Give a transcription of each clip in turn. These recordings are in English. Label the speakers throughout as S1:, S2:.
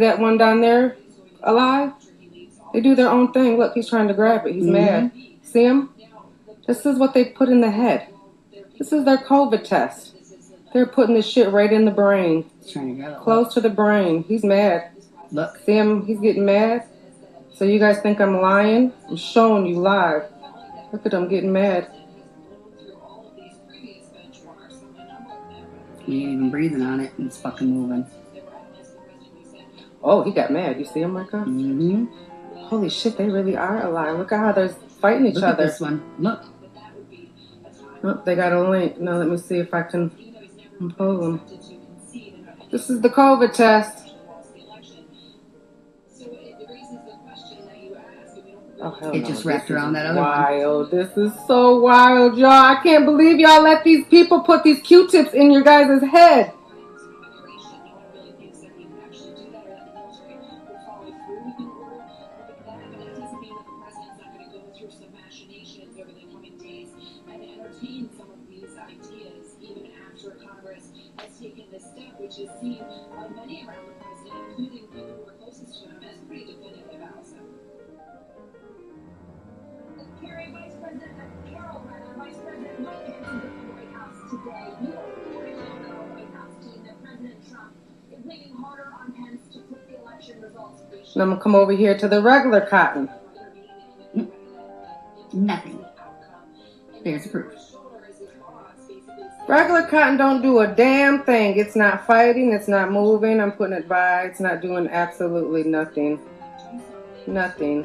S1: That one down there alive? They do their own thing. Look, he's trying to grab it. He's mad. See him? This is what they put in the head. This is their COVID test. They're putting this shit right in the brain. Close to the brain. He's mad. Look. See him? He's getting mad. So you guys think I'm lying? I'm showing you live. Look at him getting mad.
S2: He ain't even breathing on it, and it's fucking moving.
S1: Oh, he got mad. You see him, Micah? Mm-hmm. Holy shit, they really are alive. Look at how they're fighting each other.
S2: Look at this one. Look.
S1: Oh, they got a link. Now let me see if I can pull them. This is the COVID test.
S2: Oh, hell it just wrapped around that other
S1: wild. One. This is so wild, y'all. I can't believe y'all let these people put these Q-tips in your guys' head. Which is seen by many around the president, including people who are closest to him, as pretty definitive, Allison.
S3: Vice President Mike Pence is at the White House today. You are reporting on the White House team that President Trump is leaning harder on Pence to flip the election results.
S1: Now I'm going to come over here to the regular cotton.
S2: Nothing. There's proof.
S1: Regular cotton don't do a damn thing. It's not fighting. It's not moving. I'm putting it by. It's not doing absolutely nothing. Nothing.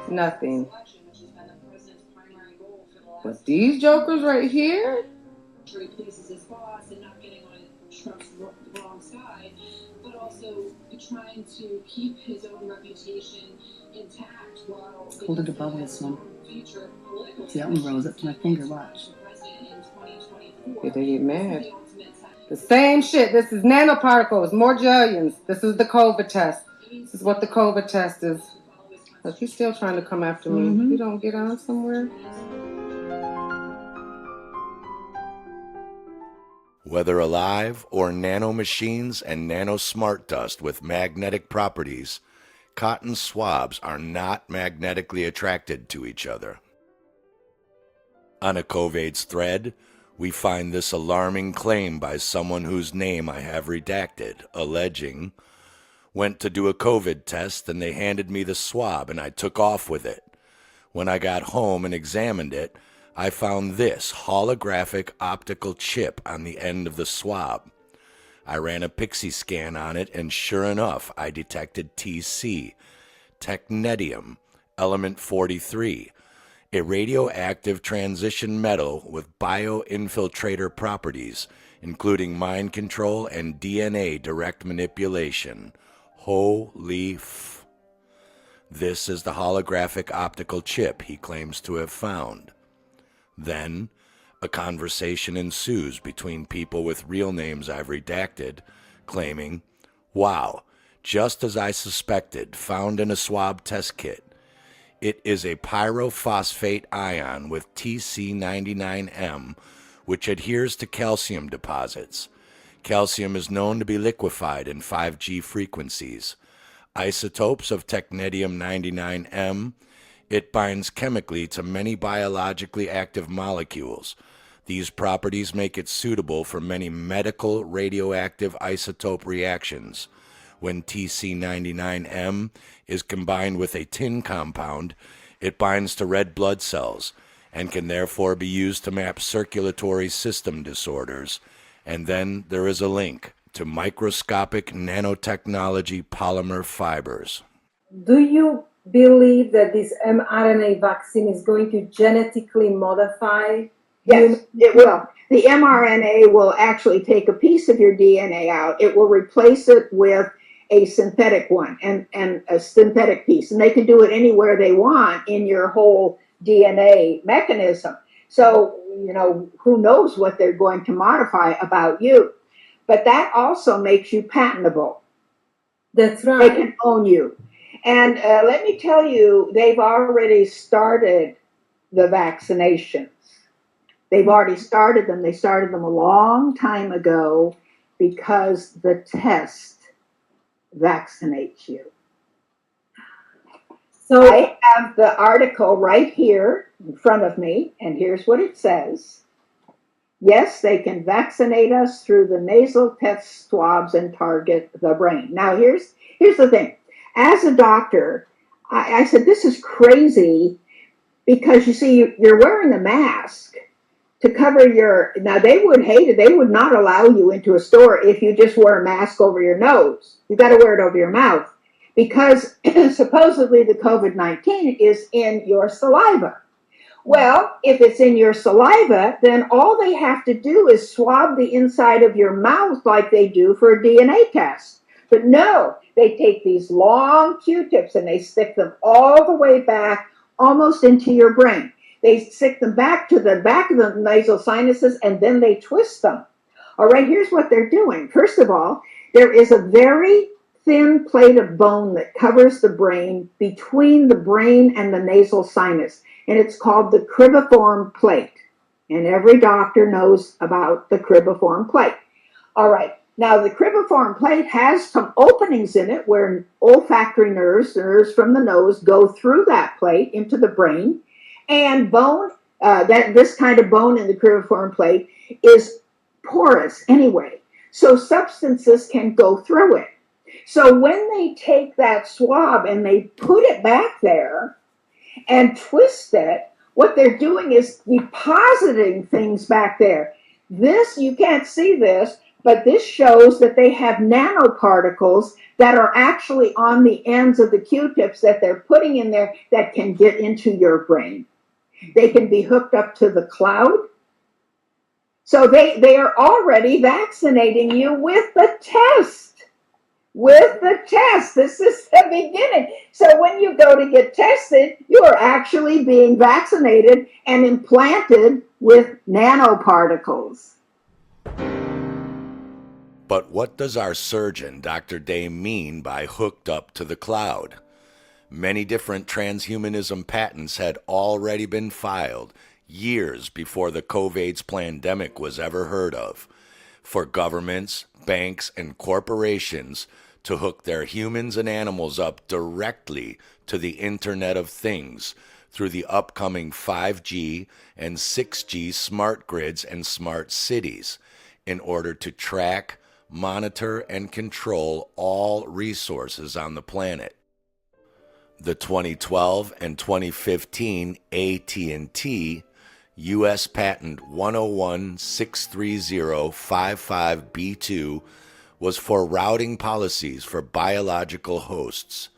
S1: Nothing. But these jokers right here. He pleases his boss and not getting on Trump's wrong side, but also trying to keep his own reputation intact while
S2: hold it above this one. See, that one rose up to my finger. Watch.
S1: Yeah, they get mad. The same shit. This is nanoparticles, more jillions. This is the COVID test. This is what the COVID test is. Look, he's still trying to come after me. Mm-hmm. You don't get on somewhere.
S4: Whether alive or nanomachines and nanosmart dust with magnetic properties, cotton swabs are not magnetically attracted to each other. On a COVID's thread, we find this alarming claim by someone whose name I have redacted, alleging, went to do a COVID test and they handed me the swab and I took off with it. When I got home and examined it, I found this holographic optical chip on the end of the swab. I ran a Pixie scan on it and sure enough, I detected TC, technetium, element 43, a radioactive transition metal with bioinfiltrator properties, including mind control and DNA direct manipulation. Holy f. This is the holographic optical chip he claims to have found. Then, a conversation ensues between people with real names I've redacted, claiming, wow, just as I suspected, found in a swab test kit. It is a pyrophosphate ion with TC99M, which adheres to calcium deposits. Calcium is known to be liquefied in 5G frequencies. Isotopes of technetium-99M, it binds chemically to many biologically active molecules. These properties make it suitable for many medical radioactive isotope reactions. When TC99M is combined with a tin compound, it binds to red blood cells and can therefore be used to map circulatory system disorders. And then there is a link to microscopic nanotechnology polymer fibers.
S5: Do you believe that this mRNA vaccine is going to genetically modify?
S6: Yes, it will. The mRNA will actually take a piece of your DNA out. It will replace it with a synthetic one and a synthetic piece. And they can do it anywhere they want in your whole DNA mechanism. So, who knows what they're going to modify about you. But that also makes you patentable.
S5: That's right.
S6: They can own you. And let me tell you, they've already started the vaccinations. They've already started them. They started them a long time ago because the test vaccinate you.
S5: So
S6: I have the article right here in front of me, and here's what it says. Yes, they can vaccinate us through the nasal test swabs and target the brain. Now, here's the thing. As a doctor, I said, this is crazy because you see, you're wearing a mask to cover your. Now, they would hate it. They would not allow you into a store if you just wear a mask over your nose. You got to wear it over your mouth because supposedly the COVID-19 is in your saliva. Well, if it's in your saliva, then all they have to do is swab the inside of your mouth like they do for a DNA test. But no, they take these long Q-tips and they stick them all the way back almost into your brain. They stick them back to the back of the nasal sinuses and then they twist them. All right, here's what they're doing. First of all, there is a very thin plate of bone that covers the brain between the brain and the nasal sinus, and it's called the cribriform plate. And every doctor knows about the cribriform plate. All right, now the cribriform plate has some openings in it where olfactory nerves from the nose, go through that plate into the brain, and bone, this kind of bone in the cribriform plate is porous anyway, so substances can go through it. So when they take that swab and they put it back there and twist it, what they're doing is depositing things back there. This, you can't see this, but this shows that they have nanoparticles that are actually on the ends of the Q-tips that they're putting in there that can get into your brain. They can be hooked up to the cloud. So they are already vaccinating you with the test. With the test. This is the beginning. So when you go to get tested, you are actually being vaccinated and implanted with nanoparticles.
S4: But what does our surgeon, Dr. Day, mean by hooked up to the cloud? Many different transhumanism patents had already been filed years before the COVID pandemic was ever heard of, for governments, banks, and corporations to hook their humans and animals up directly to the Internet of Things through the upcoming 5G and 6G smart grids and smart cities in order to track, monitor, and control all resources on the planet. The 2012 and 2015 AT&T U.S. Patent 101-63055B2 was for routing policies for biological hosts,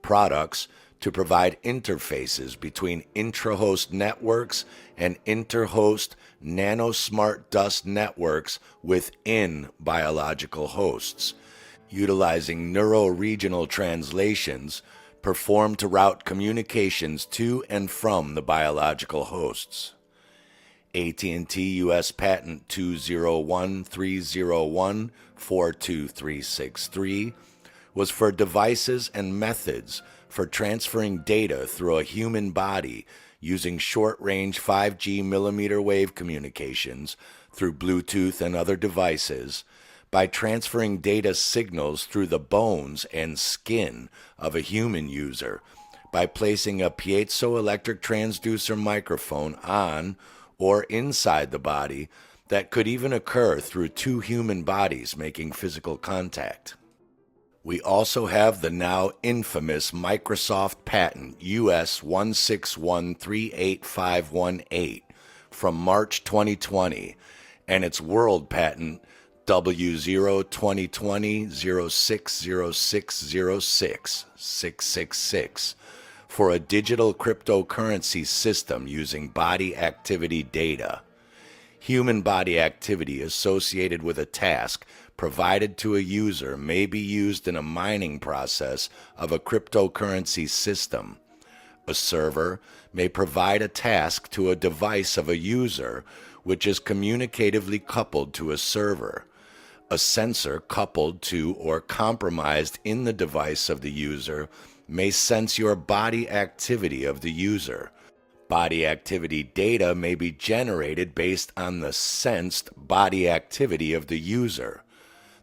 S4: products to provide interfaces between intrahost networks and interhost nanosmart dust networks within biological hosts, utilizing neuroregional translations performed to route communications to and from the biological hosts. AT&T U.S. Patent 201-301-42363 was for devices and methods for transferring data through a human body using short-range 5G millimeter wave communications through Bluetooth and other devices by transferring data signals through the bones and skin of a human user by placing a piezoelectric transducer microphone on or inside the body that could even occur through two human bodies making physical contact. We also have the now infamous Microsoft patent US 161385518 from March 2020 and its world patent W02020-060606-666 for a digital cryptocurrency system using body activity data. Human body activity associated with a task provided to a user may be used in a mining process of a cryptocurrency system. A server may provide a task to a device of a user which is communicatively coupled to a server. A sensor coupled to or compromised in the device of the user may sense your body activity of the user. Body activity data may be generated based on the sensed body activity of the user.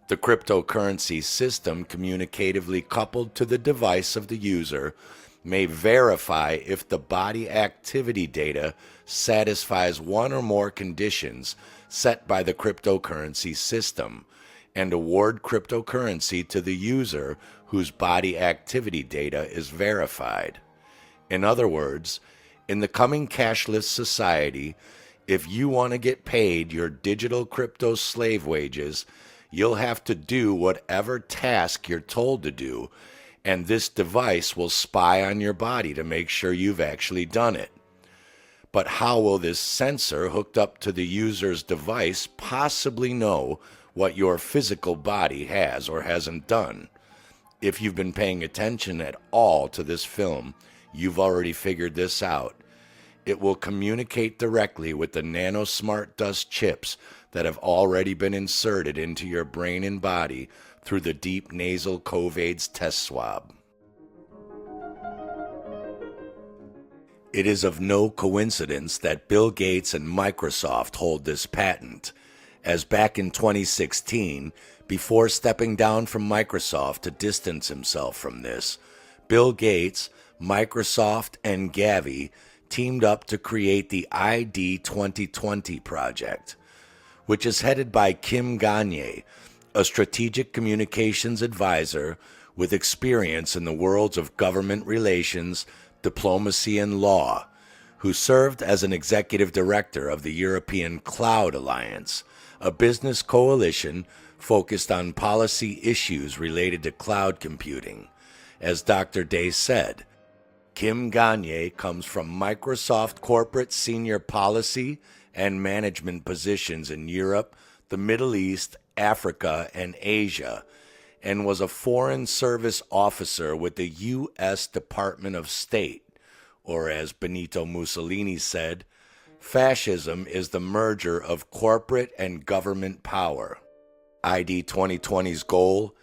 S4: The cryptocurrency system, communicatively coupled to the device of the user, may verify if the body activity data satisfies one or more conditions set by the cryptocurrency system, and award cryptocurrency to the user whose body activity data is verified. In other words, in the coming cashless society, if you want to get paid your digital crypto slave wages, you'll have to do whatever task you're told to do, and this device will spy on your body to make sure you've actually done it. But how will this sensor hooked up to the user's device possibly know what your physical body has or hasn't done? If you've been paying attention at all to this film, you've already figured this out. It will communicate directly with the nano smart dust chips that have already been inserted into your brain and body through the deep nasal COVAIDS test swab. It is of no coincidence that Bill Gates and Microsoft hold this patent, as back in 2016, before stepping down from Microsoft to distance himself from this, Bill Gates, Microsoft, and Gavi teamed up to create the ID 2020 project, which is headed by Kim Gagne, a strategic communications advisor with experience in the worlds of government relations, diplomacy, and law, who served as an executive director of the European Cloud Alliance, a business coalition focused on policy issues related to cloud computing. As Dr. Day said, Kim Gagne comes from Microsoft corporate senior policy and management positions in Europe, the Middle East, Africa, and Asia, and was a foreign service officer with the U.S. Department of State, or as Benito Mussolini said, fascism is the merger of corporate and government power. ID 2020's goal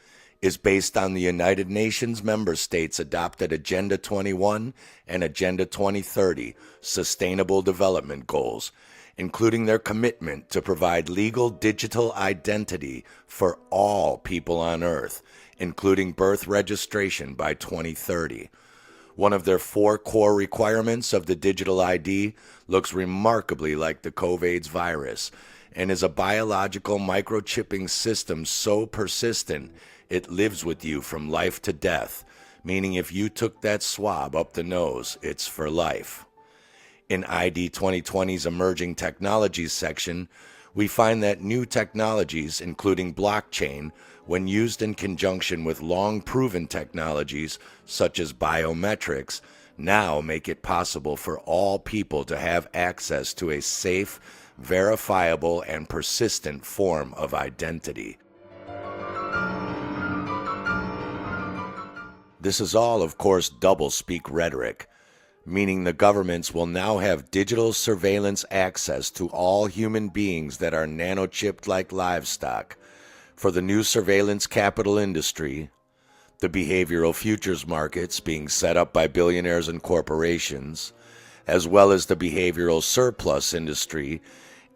S4: is based on the United Nations member states' adopted Agenda 21 and Agenda 2030 Sustainable Development Goals, including their commitment to provide legal digital identity for all people on Earth, including birth registration by 2030. One of their 4 core requirements of the digital ID looks remarkably like the COVAIDS virus and is a biological microchipping system so persistent it lives with you from life to death, meaning if you took that swab up the nose, it's for life. In ID 2020's Emerging Technologies section, we find that new technologies, including blockchain, when used in conjunction with long-proven technologies such as biometrics, now make it possible for all people to have access to a safe, verifiable, and persistent form of identity. This is all, of course, doublespeak rhetoric, meaning the governments will now have digital surveillance access to all human beings that are nanochipped like livestock for the new surveillance capital industry, the behavioral futures markets being set up by billionaires and corporations, as well as the behavioral surplus industry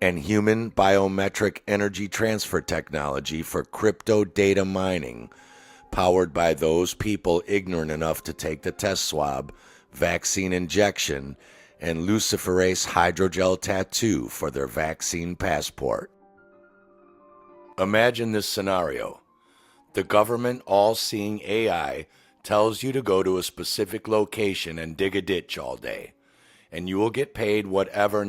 S4: and human biometric energy transfer technology for crypto data mining, powered by those people ignorant enough to take the test swab, vaccine injection, and luciferase hydrogel tattoo for their vaccine passport. Imagine this scenario. The government all-seeing AI tells you to go to a specific location and dig a ditch all day, and you will get paid whatever